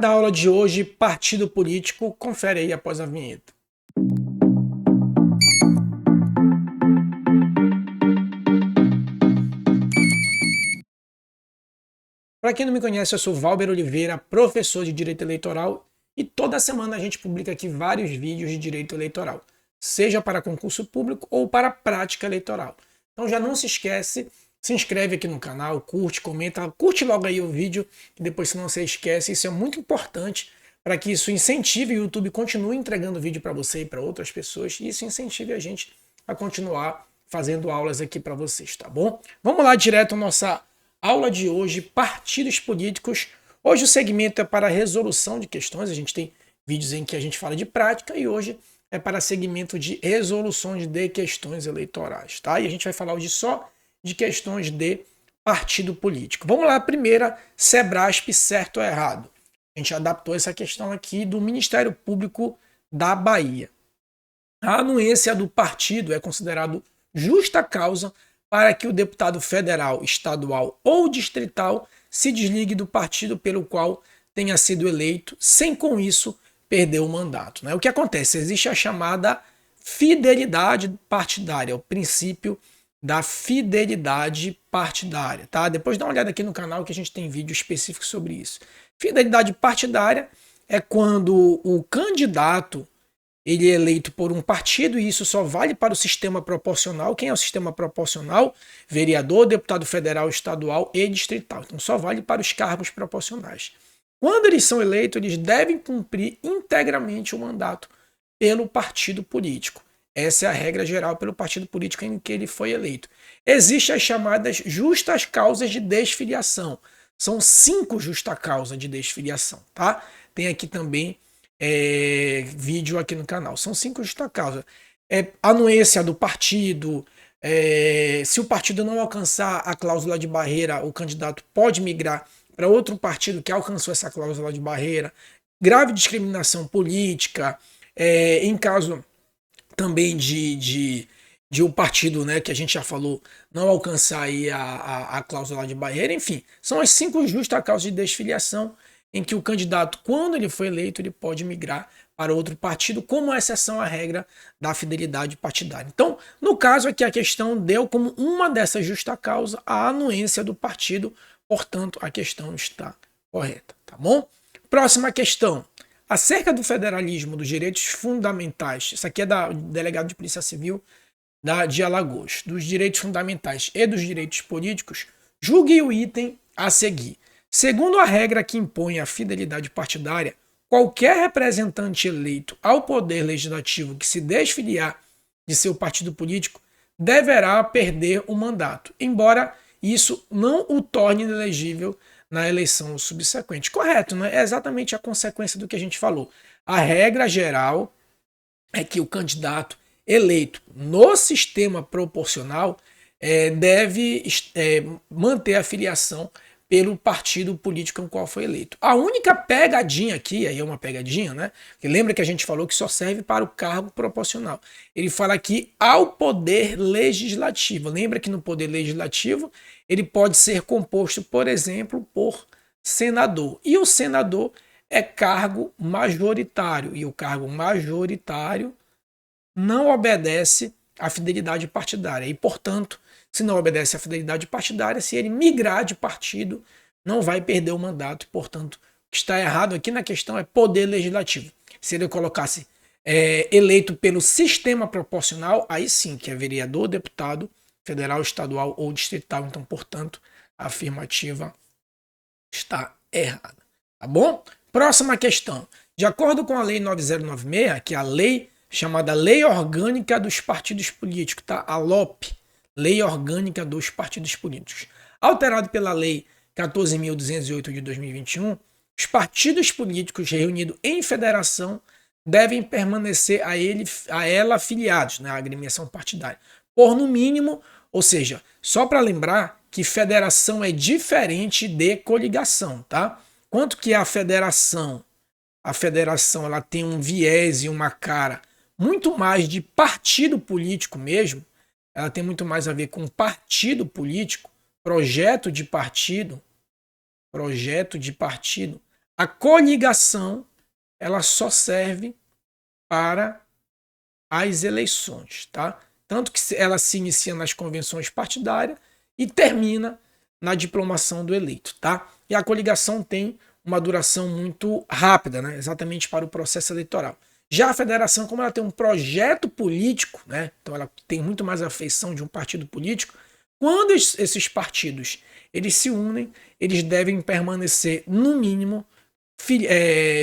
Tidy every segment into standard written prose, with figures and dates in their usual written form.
Da aula de hoje, partido político, confere aí após a vinheta. Para quem não me conhece, eu sou Valber Oliveira, professor de Direito Eleitoral, e toda semana a gente publica aqui vários vídeos de Direito Eleitoral, seja para concurso público ou para prática eleitoral. Então já não se esquece, se inscreve aqui no canal, curte, comenta, curte logo aí o vídeo, que depois se não você esquece, isso é muito importante para que isso incentive o YouTube continue entregando vídeo para você e para outras pessoas, e isso incentive a gente a continuar fazendo aulas aqui para vocês, tá bom? Vamos lá direto à nossa aula de hoje, partidos políticos. Hoje o segmento é para resolução de questões, a gente tem vídeos em que a gente fala de prática e hoje é para segmento de resoluções de questões eleitorais, tá? E a gente vai falar hoje só de questões de partido político. Vamos lá, a primeira, Sebrasp, certo ou errado? A gente adaptou essa questão aqui do Ministério Público da Bahia. A anuência do partido é considerado justa causa para que o deputado federal, estadual ou distrital se desligue do partido pelo qual tenha sido eleito, sem com isso perder o mandato. O que acontece? Existe a chamada fidelidade partidária, o princípio da fidelidade partidária. Tá? Depois dá uma olhada aqui no canal que a gente tem vídeo específico sobre isso. Fidelidade partidária é quando o candidato ele é eleito por um partido e isso só vale para o sistema proporcional. Quem é o sistema proporcional? Vereador, deputado federal, estadual e distrital. Então só vale para os cargos proporcionais. Quando eles são eleitos, eles devem cumprir integralmente o mandato pelo partido político. Essa é a regra geral pelo partido político em que ele foi eleito. Existem as chamadas justas causas de desfiliação. São 5 justas causas de desfiliação, tá? Tem aqui também vídeo aqui no canal. São 5 justas causas. Anuência do partido. Se o partido não alcançar a cláusula de barreira, o candidato pode migrar para outro partido que alcançou essa cláusula de barreira. Grave discriminação política. Em caso também de o partido, que a gente já falou, não alcançar aí a cláusula de barreira. Enfim, são as 5 justas causas de desfiliação em que o candidato, quando ele foi eleito, ele pode migrar para outro partido, como exceção à regra da fidelidade partidária. Então, no caso aqui, a questão deu como uma dessas justa causa a anuência do partido, portanto, a questão está correta, tá bom? Próxima questão. Acerca do federalismo dos direitos fundamentais, isso aqui é da delegado de Polícia Civil de Alagoas, dos direitos fundamentais e dos direitos políticos, julgue o item a seguir. Segundo a regra que impõe a fidelidade partidária, qualquer representante eleito ao poder legislativo que se desfiliar de seu partido político deverá perder o mandato, embora isso não o torne inelegível na eleição subsequente. Correto, não é? É exatamente a consequência do que a gente falou. A regra geral é que o candidato eleito no sistema proporcional deve manter a filiação pelo partido político em qual foi eleito. A única pegadinha aqui, aí é uma pegadinha, né? Porque lembra que a gente falou que só serve para o cargo proporcional. Ele fala aqui ao poder legislativo. Lembra que no poder legislativo ele pode ser composto, por exemplo, por senador. E o senador é cargo majoritário. E o cargo majoritário não obedece à fidelidade partidária. E, portanto, se não obedece à fidelidade partidária, se ele migrar de partido, não vai perder o mandato. Portanto, o que está errado aqui na questão é poder legislativo. Se ele colocasse eleito pelo sistema proporcional, aí sim, que é vereador, deputado, federal, estadual ou distrital. Então, portanto, a afirmativa está errada. Tá bom? Próxima questão. De acordo com a Lei 9096, que é a lei chamada Lei Orgânica dos Partidos Políticos, tá? A LOP, Lei Orgânica dos Partidos Políticos. Alterado pela Lei 14.208 de 2021, os partidos políticos reunidos em federação devem permanecer a ela afiliados, à agremiação partidária, por no mínimo, ou seja, só para lembrar que federação é diferente de coligação, tá? Quanto que a federação ela tem um viés e uma cara muito mais de partido político mesmo, ela tem muito mais a ver com partido político, projeto de partido, A coligação, ela só serve para as eleições, tá? Tanto que ela se inicia nas convenções partidárias e termina na diplomação do eleito, tá? E a coligação tem uma duração muito rápida, né? Exatamente para o processo eleitoral. Já a federação, como ela tem um projeto político, né? Então ela tem muito mais a feição de um partido político. Quando esses partidos eles se unem, eles devem permanecer, no mínimo,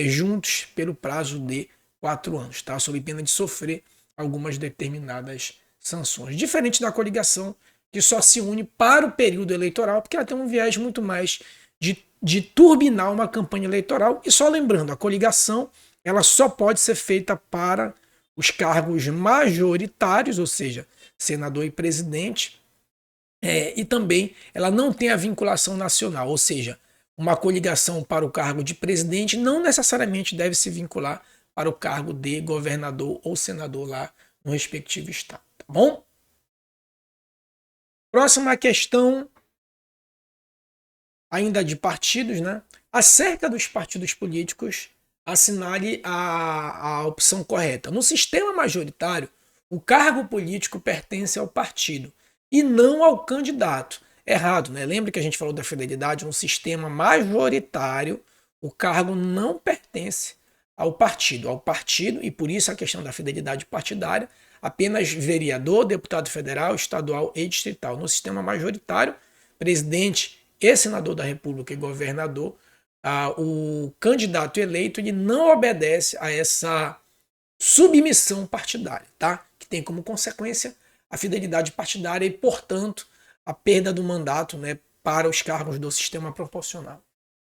juntos pelo prazo de 4 anos, tá? Sob pena de sofrer algumas determinadas sanções. Diferente da coligação, que só se une para o período eleitoral, porque ela tem um viés muito mais de turbinar uma campanha eleitoral. E só lembrando, a coligação ela só pode ser feita para os cargos majoritários, ou seja, senador e presidente, e também ela não tem a vinculação nacional, ou seja, uma coligação para o cargo de presidente não necessariamente deve se vincular para o cargo de governador ou senador lá no respectivo estado, tá bom? Próxima questão, ainda de partidos, né? Acerca dos partidos políticos, assinale a opção correta. No sistema majoritário, o cargo político pertence ao partido e não ao candidato. Errado, né? Lembra que a gente falou da fidelidade? No sistema majoritário, o cargo não pertence ao partido, e por isso a questão da fidelidade partidária, apenas vereador, deputado federal, estadual e distrital. No sistema majoritário, presidente e senador da República e governador, o candidato eleito ele não obedece a essa submissão partidária, tá? Que tem como consequência a fidelidade partidária e, portanto, a perda do mandato, né, para os cargos do sistema proporcional.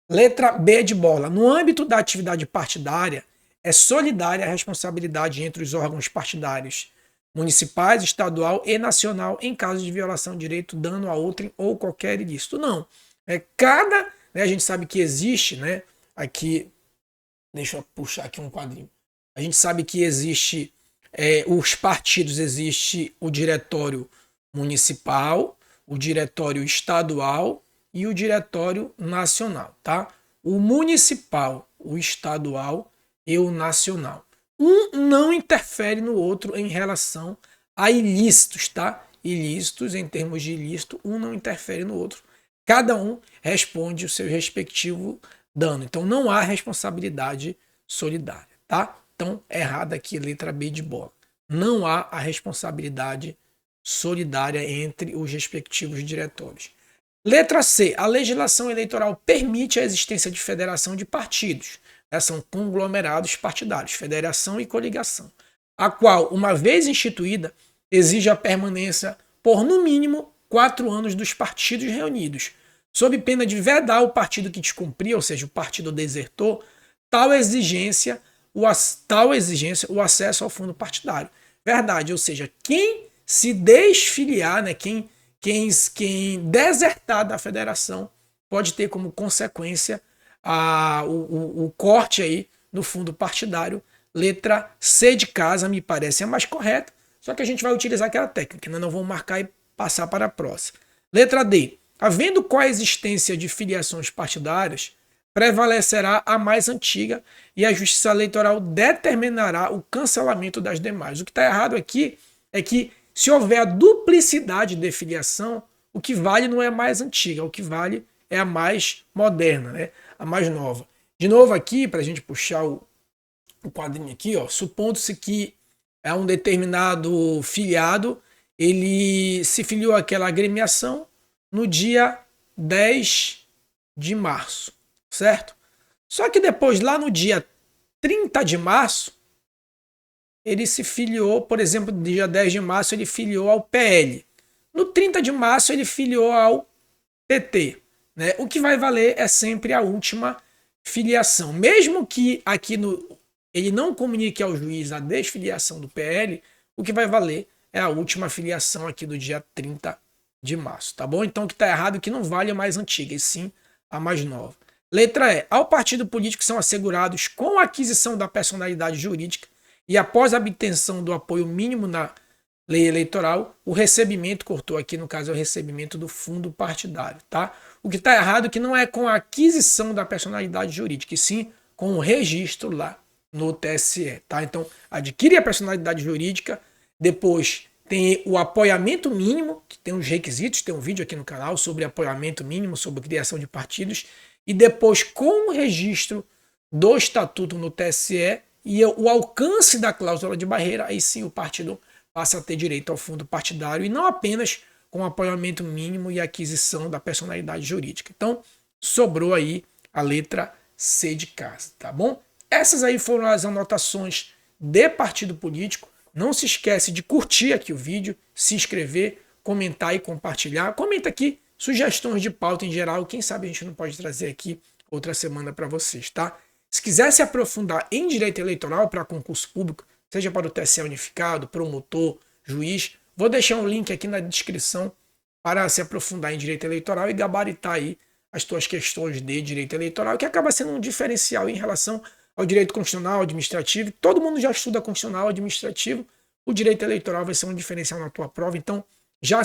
Letra B de bola. No âmbito da atividade partidária, é solidária a responsabilidade entre os órgãos partidários municipais, estadual e nacional em caso de violação de direito, dano a outrem ou qualquer ilícito. Não. A gente sabe que existe, né, aqui, deixa eu puxar aqui um quadrinho. A gente sabe que existe os partidos, existe o diretório municipal, o diretório estadual e o diretório nacional, tá? O municipal, o estadual e o nacional. Um não interfere no outro em relação a ilícitos, tá? Ilícitos, em termos de ilícito, um não interfere no outro. Cada um responde o seu respectivo dano. Então não há responsabilidade solidária, tá? Então, errada aqui, letra B de bola. Não há a responsabilidade solidária entre os respectivos diretórios. Letra C. A legislação eleitoral permite a existência de federação de partidos. São conglomerados partidários, federação e coligação, a qual, uma vez instituída, exige a permanência por, no mínimo, 4 anos dos partidos reunidos, sob pena de vedar o partido que descumprir, ou seja, o partido desertor, tal exigência, o acesso ao fundo partidário. Verdade, ou seja, quem se desfiliar, né, quem desertar da federação, pode ter como consequência o corte aí no fundo partidário. Letra C de casa me parece a mais correta, só que a gente vai utilizar aquela técnica, né? Não vamos marcar e passar para a próxima. Letra D. Havendo coexistência de filiações partidárias, prevalecerá a mais antiga e a Justiça Eleitoral determinará o cancelamento das demais. O que está errado aqui é que, se houver a duplicidade de filiação, o que vale não é a mais antiga, o que vale é a mais moderna, né? A mais nova. De novo aqui, para a gente puxar o quadrinho aqui, ó, supondo-se que é um determinado filiado, ele se filiou àquela agremiação no dia 10 de março, certo? Só que depois, lá no dia 30 de março, ele se filiou, por exemplo, no dia 10 de março, ele filiou ao PL. No 30 de março, ele filiou ao PT. Né? O que vai valer é sempre a última filiação. Mesmo que aqui ele não comunique ao juiz a desfiliação do PL, o que vai valer é a última filiação aqui do dia 30 de março. Tá bom? Então o que está errado é que não vale a mais antiga, e sim a mais nova. Letra E. Ao partido político são assegurados, com a aquisição da personalidade jurídica e após a obtenção do apoio mínimo na lei eleitoral, o recebimento, cortou aqui no caso, é o recebimento do fundo partidário, tá? O que está errado é que não é com a aquisição da personalidade jurídica, e sim com o registro lá no TSE, tá? Então, adquire a personalidade jurídica, depois tem o apoiamento mínimo, que tem os requisitos, tem um vídeo aqui no canal sobre apoiamento mínimo, sobre criação de partidos, e depois com o registro do estatuto no TSE e o alcance da cláusula de barreira, aí sim o partido passa a ter direito ao fundo partidário e não apenas com apoiamento mínimo e aquisição da personalidade jurídica. Então, sobrou aí a letra C de casa, tá bom? Essas aí foram as anotações de partido político. Não se esquece de curtir aqui o vídeo, se inscrever, comentar e compartilhar. Comenta aqui sugestões de pauta em geral. Quem sabe a gente não pode trazer aqui outra semana para vocês, tá? Se quiser se aprofundar em direito eleitoral para concurso público, seja para o TSE unificado, promotor, juiz, vou deixar um link aqui na descrição para se aprofundar em direito eleitoral e gabaritar aí as tuas questões de direito eleitoral, que acaba sendo um diferencial em relação ao direito constitucional, administrativo. Todo mundo já estuda constitucional, administrativo. O direito eleitoral vai ser um diferencial na tua prova, então já